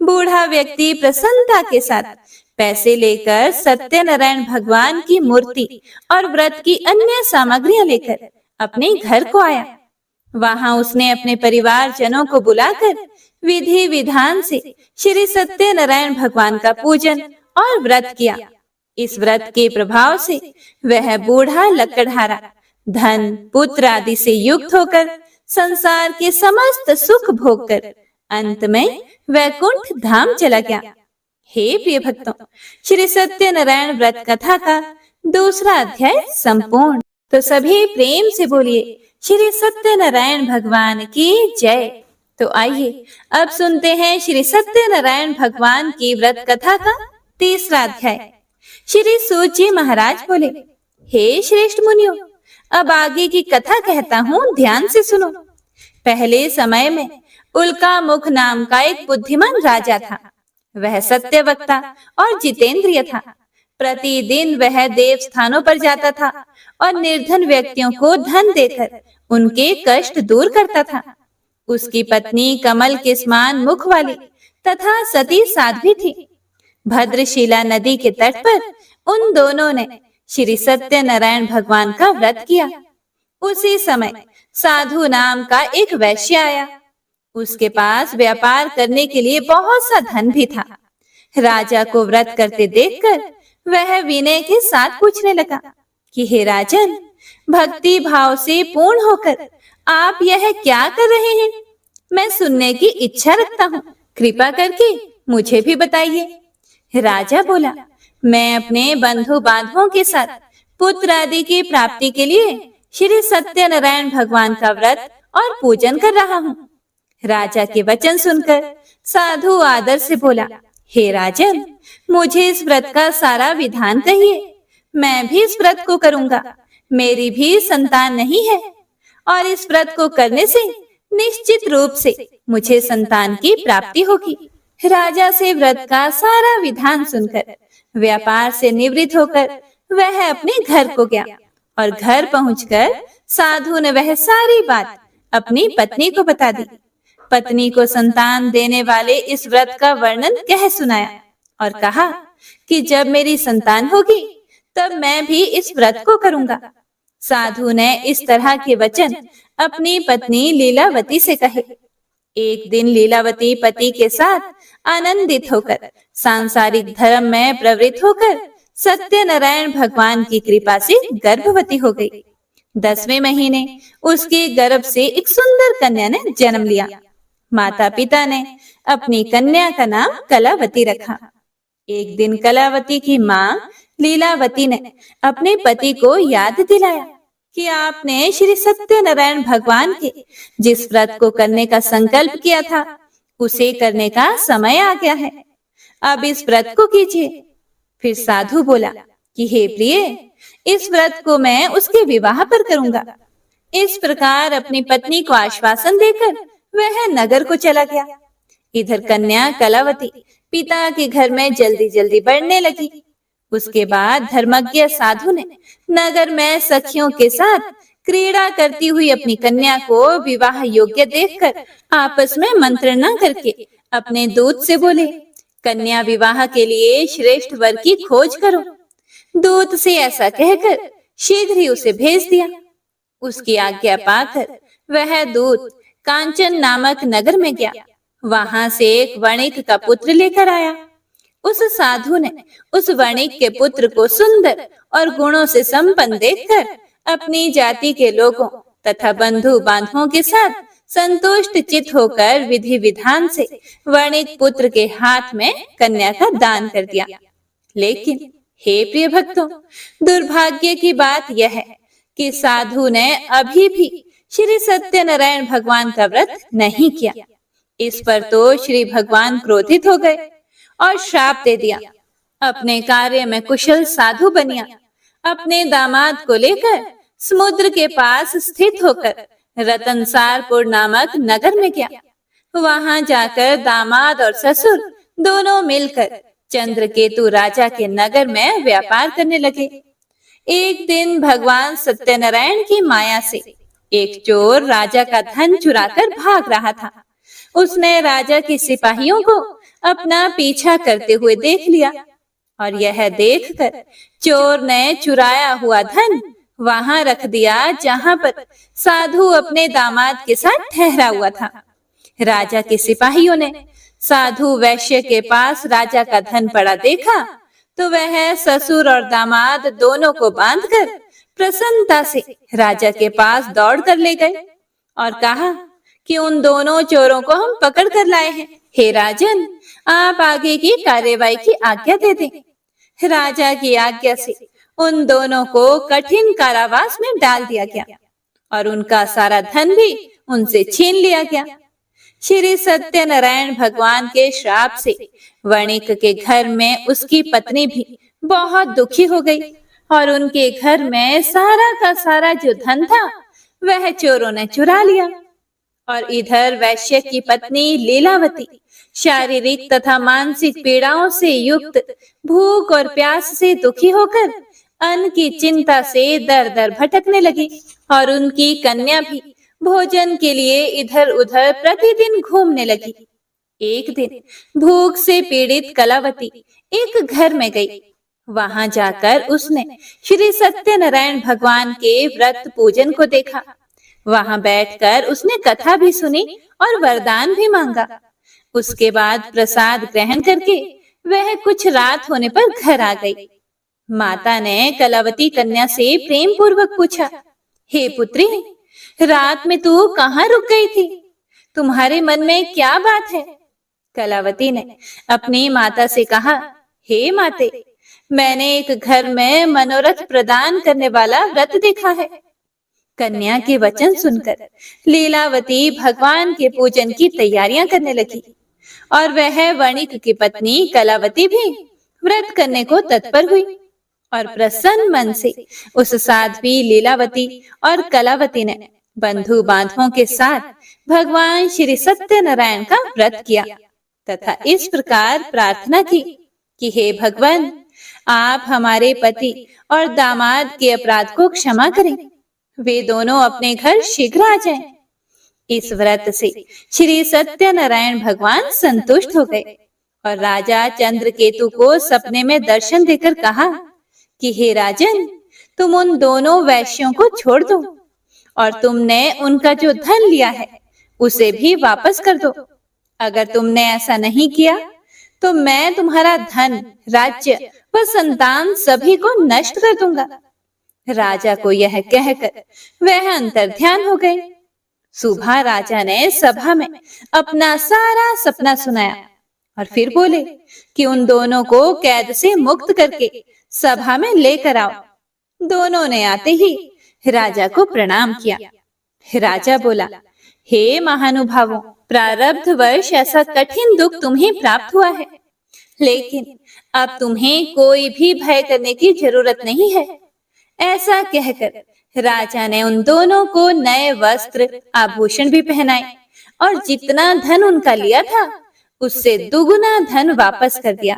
बूढ़ा व्यक्ति प्रसन्नता के साथ पैसे लेकर सत्यनारायण भगवान की मूर्ति और व्रत की अन्य सामग्रियां लेकर अपने घर को आया। वहां उसने अपने परिवार जनों को बुलाकर विधि विधान से श्री सत्यनारायण भगवान का पूजन और व्रत किया। इस व्रत के प्रभाव से वह बूढ़ा लक्कड़हारा धन पुत्र आदि से युक्त होकर संसार के समस्त सुख भोग कर अंत में वैकुंठ धाम चला गया। हे प्रिय भक्तों, श्री सत्यनारायण व्रत कथा का दूसरा अध्याय संपूर्ण। तो सभी प्रेम से बोलिए श्री सत्यनारायण भगवान की जय। तो आइए अब सुनते हैं श्री सत्यनारायण भगवान की व्रत कथा का तीसरा अध्याय। श्री सूत जी महाराज बोले, हे श्रेष्ठ मुनियों, अब आगे की कथा कहता हूँ, ध्यान से सुनो। पहले समय में उल्का मुख नाम का एक बुद्धिमान राजा था। वह सत्यवक्ता और जितेंद्रिय था। प्रतिदिन वह देव स्थानों पर जाता था और निर्धन व्यक्तियों को धन देकर उनके कष्ट दूर करता था। उसकी पत्नी कमल के समान मुख वाली तथा सती साध्वी थी। भद्रशिला नदी के तट पर उन दोनों ने श्री सत्यनारायण भगवान का व्रत किया। उसी समय साधु नाम का एक वैश्य आया। उसके पास व्यापार करने के लिए बहुत सा धन भी था। राजा को व्रत करते देखकर वह विनय के साथ पूछने लगा कि हे राजन, भक्ति भाव से पूर्ण होकर आप यह क्या कर रहे हैं? मैं सुनने की इच्छा रखता हूँ, कृपा करके मुझे भी बताइए। राजा बोला, मैं अपने बंधु बांधवों के साथ पुत्र आदि की प्राप्ति के लिए श्री सत्यनारायण भगवान का व्रत और पूजन कर रहा हूँ। राजा के वचन सुनकर साधु आदर से बोला, हे राजन, मुझे इस व्रत का सारा विधान कहिए। मैं भी इस व्रत को करूंगा। मेरी भी संतान नहीं है और इस व्रत को करने से निश्चित रूप से मुझे संतान की प्राप्ति होगी। राजा से व्रत का सारा विधान सुनकर व्यापार से निवृत्त होकर वह अपने घर को गया और घर पहुंचकर साधु ने वह सारी बात अपनी पत्नी को बता दी। पत्नी को संतान देने वाले इस व्रत का वर्णन कह सुनाया और कहा कि जब मेरी संतान होगी तब मैं भी इस व्रत को करूंगा। साधु ने इस तरह के वचन अपनी पत्नी लीलावती से कहे। एक दिन लीलावती पति के साथ आनंदित होकर सांसारिक धर्म में प्रवृत्त होकर सत्यनारायण भगवान की कृपा से गर्भवती हो गई। 10वें महीने उसके गर्भ से एक सुंदर कन्या ने जन्म लिया। माता पिता ने अपनी कन्या का नाम कलावती रखा। एक दिन कलावती की माँ लीलावती ने अपने पति को याद दिलाया कि आपने श्री सत्यनारायण भगवान के जिस व्रत को करने का संकल्प किया था उसे करने का समय आ गया है। अब इस व्रत को कीजिए। फिर साधु बोला कि हे प्रिय, इस व्रत को मैं उसके विवाह पर करूंगा। इस प्रकार अपनी पत्नी को आश्वासन देकर वह नगर को चला गया। इधर कन्या कलावती पिता के घर में जल्दी जल्दी बढ़ने लगी। उसके बाद धर्मज्ञ साधु ने नगर में सखियों के साथ क्रीड़ा करती हुई अपनी कन्या को विवाह योग्य देखकर आपस में मंत्रणा करके अपने दूत से बोले, कन्या विवाह के लिए श्रेष्ठ वर की खोज करो। दूत से ऐसा कहकर शीघ्र ही उसे भेज दिया। उसकी आज्ञा पाकर वह दूत कांचन नामक नगर में गया। वहां से एक वणिक का पुत्र लेकर आया। उस साधु ने उस वणिक के पुत्र को सुंदर और गुणों से संपन्न देखकर अपनी जाति के लोगों तथा बंधु बांधवों के साथ संतुष्ट चित होकर विधि विधान से वणिक पुत्र के हाथ में कन्या का दान कर दिया। लेकिन हे प्रिय भक्तों, दुर्भाग्य की बात यह है कि साधु ने अभी भी श्री सत्यनारायण भगवान का व्रत नहीं किया। इस पर तो श्री भगवान क्रोधित हो गए और श्राप दे दिया। अपने कार्य में कुशल साधु बनिया अपने दामाद को लेकर समुद्र के पास स्थित होकर रतनसारपुर नामक नगर में गया। वहां जाकर दामाद और ससुर दोनों मिलकर चंद्रकेतु राजा के नगर में व्यापार करने लगे। एक दिन भगवान सत्यनारायण की माया से एक चोर राजा का धन चुराकर भाग रहा था। उसने राजा के सिपाहियों को अपना पीछा करते हुए देख लिया और यह देखकर चोर ने चुराया हुआ धन वहां रख दिया जहां पर साधु अपने दामाद के साथ ठहरा हुआ था। राजा के सिपाहियों ने साधु वैश्य के पास राजा का धन पड़ा देखा तो वह ससुर और दामाद दोनों को बांधकर प्रसन्नता से राजा के पास दौड़ कर ले गए और कहा कि उन दोनों चोरों को हम पकड़ कर लाए हैं। हे राजन, आप आगे की कार्यवाही की आज्ञा दे दें। राजा की आज्ञा से उन दोनों को कठिन कारावास में डाल दिया गया और उनका सारा धन भी उनसे छीन लिया गया। श्री सत्यनारायण भगवान के श्राप से वणिक के घर में उसकी पत्नी भी बहुत दुखी हो गई और उनके घर में सारा का सारा जो धन था वह चोरों ने चुरा लिया। और इधर वैश्य की पत्नी लीलावती शारीरिक तथा मानसिक पीड़ाओं से युक्त भूख और प्यास से दुखी होकर अन्न की चिंता से दर दर भटकने लगी और उनकी कन्या भी भोजन के लिए इधर उधर प्रतिदिन घूमने लगी। एक दिन भूख से पीड़ित कलावती एक घर में गई। वहां जाकर उसने श्री सत्यनारायण भगवान के व्रत पूजन को देखा। वहां बैठकर उसने कथा भी सुनी और वरदान भी मांगा। उसके बाद प्रसाद ग्रहण करके वह कुछ रात होने पर घर आ गई। माता ने कलावती कन्या से प्रेम पूर्वक पूछा, हे पुत्री, रात में तू कहाँ रुक गई थी? तुम्हारे मन में क्या बात है? कलावती ने अपनी माता से कहा, हे माते, मैंने एक घर में मनोरथ प्रदान करने वाला व्रत देखा है। कन्या के वचन सुनकर लीलावती भगवान के पूजन की तैयारियां करने लगी और वह वणिक की पत्नी कलावती भी व्रत करने को तत्पर हुई और प्रसन्न मन से उस साध्वी लीलावती और कलावती ने बंधु बांधवों के साथ भगवान श्री सत्यनारायण का व्रत किया तथा इस प्रकार प्रार्थना की कि हे भगवान, आप हमारे पति और दामाद के अपराध को क्षमा करें। वे दोनों अपने घर शीघ्र आ जाएं। इस व्रत से श्री सत्यनारायण भगवान संतुष्ट हो गए और राजा चंद्रकेतु को सपने में दर्शन देकर कहा कि हे राजन, तुम उन दोनों वैश्यों को छोड़ दो और तुमने उनका जो धन लिया है उसे भी वापस कर दो। अगर तुमने ऐसा नहीं किया तो मैं तुम्हारा धन, राज्य व संतान सभी को नष्ट कर दूंगा। राजा को यह कहकर वह अंतर्ध्यान हो गए। सुबह राजा ने सभा में अपना सारा सपना सुनाया और फिर बोले कि उन दोनों को कैद से मुक्त करके सभा में लेकर आओ। दोनों ने आते ही राजा को प्रणाम किया। राजा बोला, हे महानुभावों, प्रारब्धवश ऐसा कठिन दुख तुम्हें प्राप्त हुआ है, लेकिन अब तुम्हें कोई भी भय करने की जरूरत नहीं है। ऐसा कहकर राजा ने उन दोनों को नए वस्त्र आभूषण भी पहनाए और जितना धन उनका लिया था उससे दुगुना धन वापस कर दिया।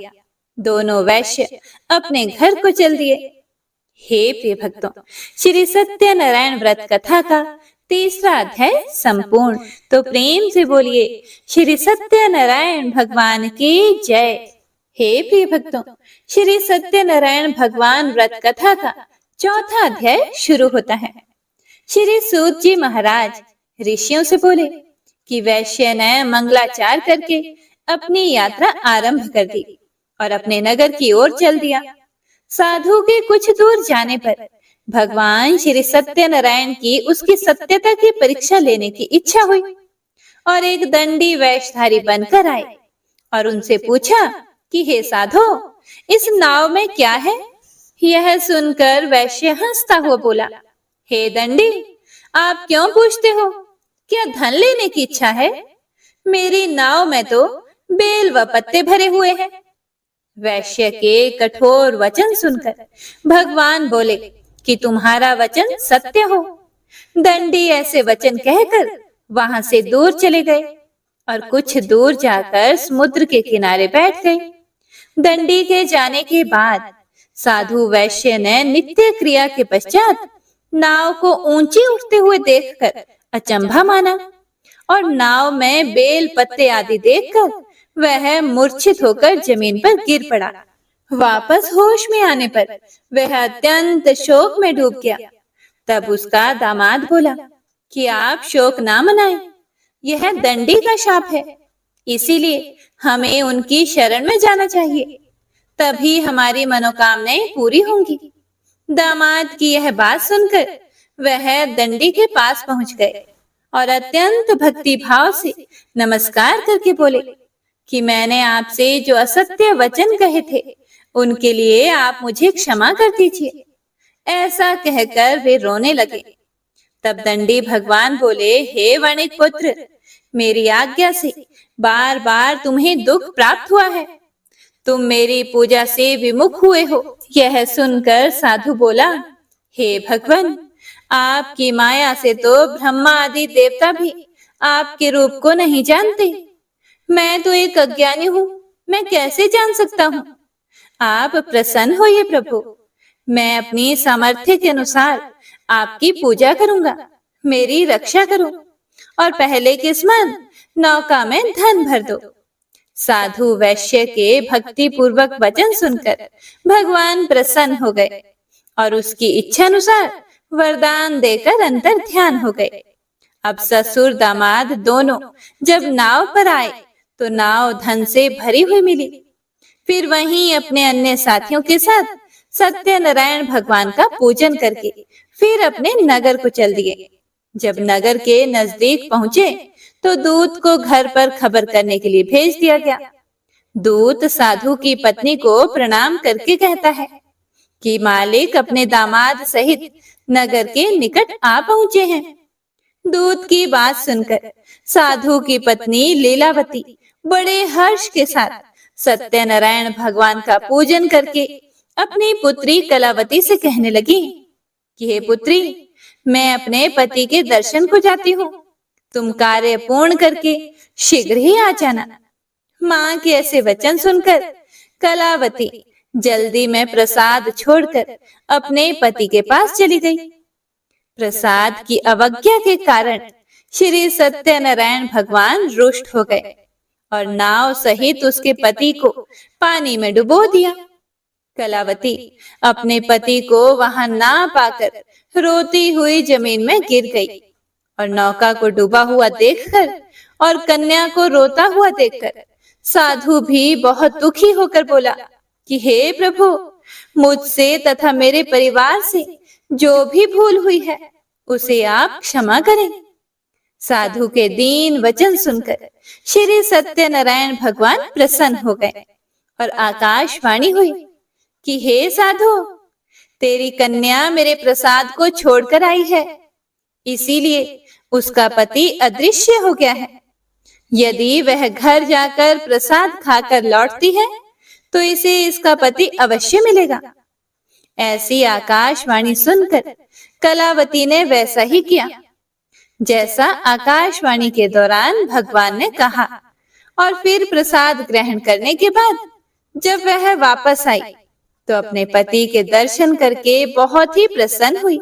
दोनों वैश्य अपने घर को चल दिए। हे प्रिय भक्तों, श्री सत्यनारायण व्रत कथा का तीसरा अध्याय संपूर्ण। तो प्रेम से बोलिए श्री सत्यनारायण भगवान की जय। हे प्रिय भक्तों, श्री सत्यनारायण भगवान व्रत कथा का चौथा अध्याय शुरू होता है। श्री सूत जी महाराज ऋषियों से बोले कि वैश्य ने मंगलाचार करके अपनी यात्रा आरंभ कर दी और अपने नगर की ओर चल दिया। साधु के कुछ दूर जाने पर भगवान श्री सत्यनारायण की उसकी सत्यता की परीक्षा लेने की इच्छा हुई और एक दंडी वेशधारी बनकर आए और उनसे पूछा कि हे साधो, इस नाव में क्या है? यह सुनकर वैश्य हंसता हुआ बोला, हे दंडी, आप क्यों पूछते हो? क्या धन लेने की इच्छा है? मेरी नाव में तो बेल व पत्ते भरे हुए हैं। वैश्य के कठोर वचन सुनकर भगवान बोले कि तुम्हारा वचन सत्य हो। दंडी ऐसे वचन कहकर वहां से दूर चले गए और कुछ दूर जाकर समुद्र के किनारे बैठ गए। दंडी के जाने के बाद साधु वैश्य ने नित्य क्रिया के पश्चात नाव को ऊंची उठते हुए देखकर अचंभा माना और नाव में बेल पत्ते आदि देखकर वह मूर्छित होकर जमीन पर गिर पड़ा। वापस होश में आने पर वह अत्यंत शोक में डूब गया। तब उसका दामाद बोला कि आप शोक ना मनाएं, यह दंडी का शाप है, इसीलिए हमें उनकी शरण में जाना चाहिए, तभी हमारी मनोकामनाएं पूरी होंगी। दामाद की यह बात सुनकर वह दंडी के पास पहुंच गए और अत्यंत भक्ति भाव से नमस्कार करके बोले कि मैंने आपसे जो असत्य वचन कहे थे उनके लिए आप मुझे क्षमा कर दीजिए। ऐसा कहकर वे रोने लगे। तब दंडी भगवान बोले, हे वणिक पुत्र, मेरी आज्ञा से बार बार तुम्हें दुख प्राप्त हुआ है, तुम मेरी पूजा से विमुख हुए हो। यह सुनकर साधु बोला, हे भगवान, आपकी माया से तो ब्रह्मा आदि देवता भी आपके रूप को नहीं जानते। मैं तो एक अज्ञानी हूँ, मैं कैसे जान सकता हूँ? आप प्रसन्न होइए प्रभु, मैं अपनी सामर्थ्य के अनुसार आपकी पूजा करूंगा, मेरी रक्षा करो और पहले के समान नौका में धन भर दो। साधु वैश्य के भक्ति पूर्वक वचन सुनकर भगवान प्रसन्न हो गए और उसकी इच्छा अनुसार वरदान देकर अंतर ध्यान हो गए। अब ससुर दामाद दोनों जब नाव पर आए तो नाव धन से भरी हुई मिली। फिर वहीं अपने अन्य साथियों के साथ सत्यनारायण भगवान का पूजन करके फिर अपने नगर को चल दिए। जब नगर के नजदीक पहुंचे तो दूत को घर पर खबर करने के लिए भेज दिया गया। दूत साधु की पत्नी को प्रणाम करके कहता है कि मालिक अपने दामाद सहित नगर के निकट आ पहुंचे हैं। दूत की बात सुनकर साधु की पत्नी लीलावती बड़े हर्ष के साथ सत्यनारायण भगवान का पूजन करके अपनी पुत्री कलावती से कहने लगी कि हे पुत्री, मैं अपने पति के दर्शन को जाती हूँ, तुम कार्य पूर्ण करके शीघ्र ही आ जाना। माँ के ऐसे वचन सुनकर कलावती जल्दी में प्रसाद छोड़कर अपने पति के पास चली गई। प्रसाद की अवज्ञा के कारण श्री सत्यनारायण भगवान रुष्ट हो गए और नाव सहित उसके पति को पानी में डुबो दिया। कलावती अपने पति को वहां ना पाकर रोती हुई जमीन में गिर गई और नौका को डूबा हुआ देखकर और कन्या को रोता हुआ देखकर साधु भी बहुत दुखी होकर बोला कि हे प्रभु, मुझसे तथा मेरे परिवार से जो भी भूल हुई है उसे आप क्षमा करें। साधु के दीन वचन सुनकर श्री सत्यनारायण भगवान प्रसन्न हो गए और आकाशवाणी हुई कि हे साधु, तेरी कन्या मेरे प्रसाद को छोड़कर आई है, इसीलिए उसका पति अदृश्य हो गया है। यदि वह घर जाकर प्रसाद खाकर लौटती है तो इसे इसका पति अवश्य मिलेगा। ऐसी आकाशवाणी सुनकर कलावती ने वैसा ही किया जैसा आकाशवाणी के दौरान भगवान ने कहा और फिर प्रसाद ग्रहण करने के बाद जब वह वापस आई तो अपने पति के दर्शन करके बहुत ही प्रसन्न हुई।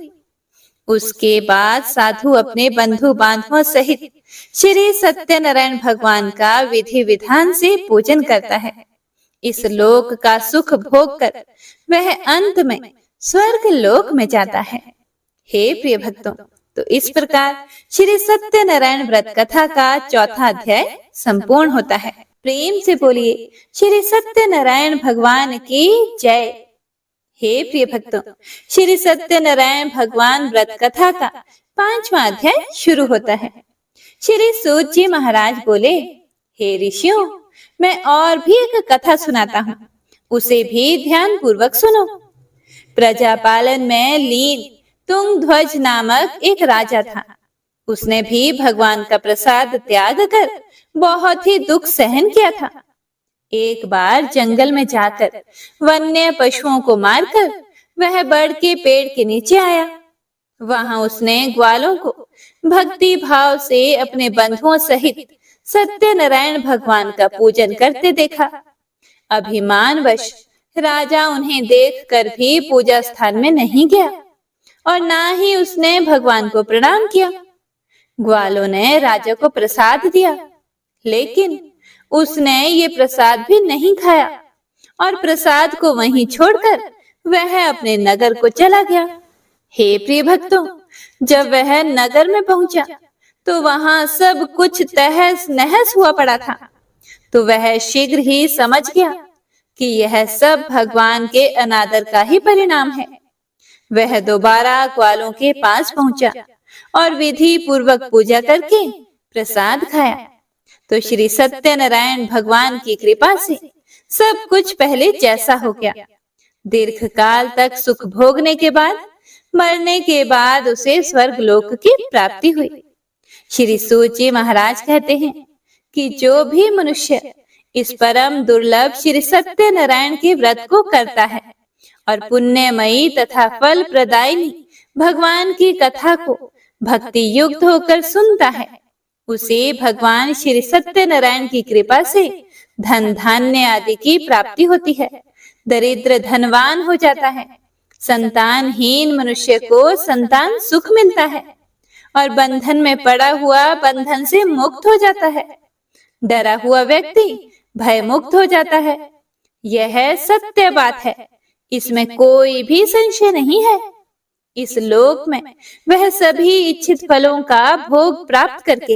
उसके बाद साधु अपने बंधु बांधवों सहित श्री सत्यनारायण भगवान का विधि विधान से पूजन करता है। इस लोक का सुख भोग कर वह अंत में स्वर्ग लोक में जाता है। हे प्रिय भक्तों, तो इस प्रकार श्री सत्यनारायण व्रत कथा का चौथा अध्याय संपूर्ण होता है। प्रेम से बोलिए श्री सत्यनारायण भगवान की जय। हे प्रिय भक्तों, श्री सत्यनारायण भगवान व्रत कथा का 5वां अध्याय शुरू होता है। श्री सूत जी महाराज बोले, हे ऋषियों, मैं और भी एक कथा सुनाता हूँ, उसे भी ध्यान पूर्वक सुनो। प्रजापालन में लीन तुंगध्वज नामक एक राजा था। उसने भी भगवान का प्रसाद त्याग कर बहुत ही दुख सहन किया था। एक बार जंगल में जाकर वन्य पशुओं को मारकर वह बड़ के पेड़ के नीचे आया। वहां उसने ग्वालों को भक्ति भाव से अपने बंधुओं सहित सत्यनारायण भगवान का पूजन करते देखा। अभिमानवश राजा उन्हें देखकर भी पूजा स्थान में नहीं गया और ना ही उसने भगवान को प्रणाम किया। ग्वालों ने राजा को प्रसाद दिया, लेकिन उसने ये प्रसाद भी नहीं खाया और प्रसाद को वहीं छोड़कर वह अपने नगर को चला गया। हे प्रिय भक्तों, जब वह नगर में पहुंचा तो वहां सब कुछ तहस नहस हुआ पड़ा था। तो वह शीघ्र ही समझ गया कि यह सब भगवान के अनादर का ही परिणाम है। वह दोबारा ग्वालों के पास पहुंचा और विधि पूर्वक पूजा करके प्रसाद खाया। तो श्री सत्यनारायण भगवान की कृपा से सब कुछ पहले जैसा हो गया। दीर्घ काल तक सुख भोगने के बाद मरने के बाद उसे स्वर्ग लोक की प्राप्ति हुई। श्री सूत जी महाराज कहते हैं कि जो भी मनुष्य इस परम दुर्लभ श्री सत्यनारायण के व्रत को करता है और पुण्यमयी तथा फल प्रदायिनी भगवान की कथा को भक्ति युक्त होकर सुनता है, उसे भगवान श्री सत्यनारायण की कृपा से धन धान्य आदि की प्राप्ति होती है। दरिद्र धनवान हो जाता है, संतानहीन मनुष्य को संतान सुख मिलता है और बंधन में पड़ा हुआ बंधन से मुक्त हो जाता है। डरा हुआ व्यक्ति भय मुक्त हो जाता है। यह सत्य बात है, इसमें कोई भी संशय नहीं है। इस लोक में वह सभी इच्छित फलों का भोग प्राप्त करके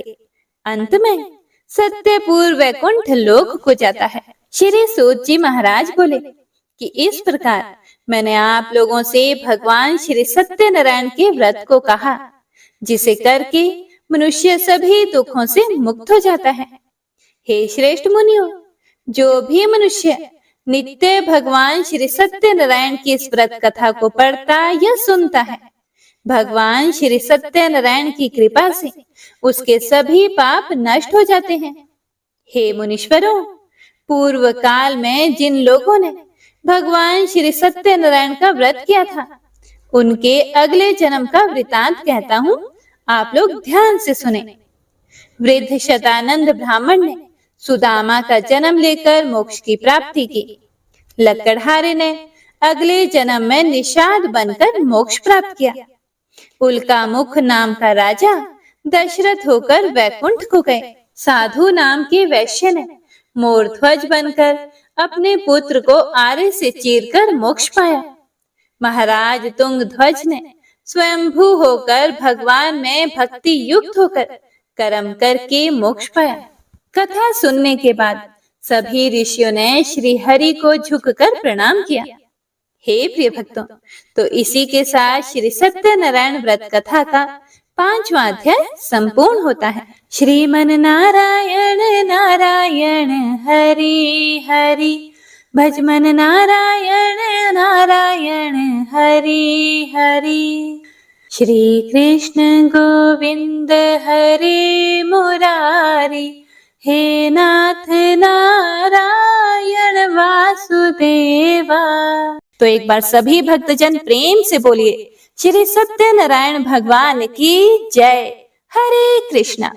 अंत में सत्यपुर वैकुंठ लोक को जाता है। श्री सूत जी महाराज बोले कि इस प्रकार मैंने आप लोगों से भगवान श्री सत्यनारायण के व्रत को कहा, जिसे करके मनुष्य सभी दुखों से मुक्त हो जाता है। हे श्रेष्ठ मुनियों, जो भी मनुष्य नित्य भगवान श्री सत्यनारायण की इस व्रत कथा को पढ़ता या सुनता है, भगवान श्री सत्यनारायण की कृपा से उसके सभी पाप नष्ट हो जाते हैं। हे मुनीश्वरों, पूर्व काल में जिन लोगों ने भगवान श्री सत्यनारायण का व्रत किया था, उनके अगले जन्म का वृतांत कहता हूँ, आप लोग ध्यान से सुने। वृद्ध शतानंद ब्राह्मण ने सुदामा का जन्म लेकर मोक्ष की प्राप्ति की। लकड़हारे ने अगले जन्म में निषाद बनकर मोक्ष प्राप्त किया। उल्का मुख नाम का राजा दशरथ होकर वैकुंठ को गए। साधु नाम के वैश्य ने मोरध्वज बनकर अपने पुत्र को आरे से चीरकर मोक्ष पाया। महाराज तुंगध्वज ने स्वयंभू होकर भगवान में भक्ति युक्त होकर कर्म करके मोक्ष पाया। कथा सुनने के बाद सभी ऋषियों ने श्री हरि को झुककर प्रणाम किया। हे प्रिय भक्तों, तो इसी के साथ श्री सत्यनारायण व्रत कथा का 5वां अध्याय संपूर्ण होता है। श्रीमन नारायण नारायण हरि हरि, भजमन नारायण नारायण हरि हरि। श्री कृष्ण गोविंद हरे मुरारी, हे नाथ नारायण वासुदेवा। तो एक बार सभी भक्तजन प्रेम से बोलिए, श्री सत्यनारायण भगवान की जय। हरे कृष्णा।